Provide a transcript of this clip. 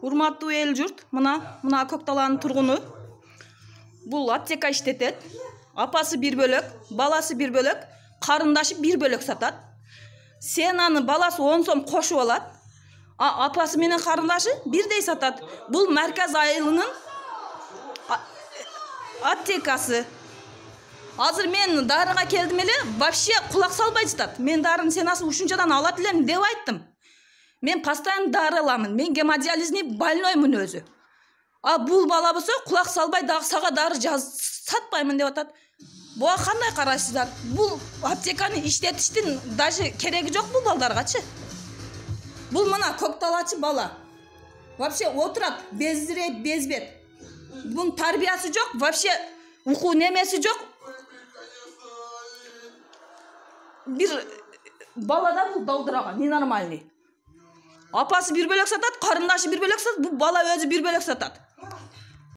Урматтуу эл журт, мына Көкталанын тургуну. Бул аптека иштетет. Апасы бир бөлөк, баласы бир бөлөк, карындашы бир бөлөк сатат. Сен аны баласы 10 сом кошуп алат. Апасы менен карындашы бирдей сатат. Бул Марказ айылынын аптекасы. Азыр мен дарыга келдим эле, вообще кулак салбай жатат. Мен дарыны сен асыл ушунчадан алат элем деп айттым. Мен постоянно дары аламын. Мен гемодиализный больноймун өзү. Бул бала болсо кулак салбай дагы сага дары сатпаймын деп атат. Буга кандай карайсыздар? Бул аптеканы иштетиштин даже кереги жок бул балдаргачы. Бул мына Көкталачы бала. Вообще отурат, бездирет, безбет. Бунун тарбиясы жок, вообще укуу немеси жок. Бир балада бул долдураган, ненормальный. Апасы бир бөлөк сатат, карындашы бир бөлөк сатат, бул бала өзү бир бөлөк сатат.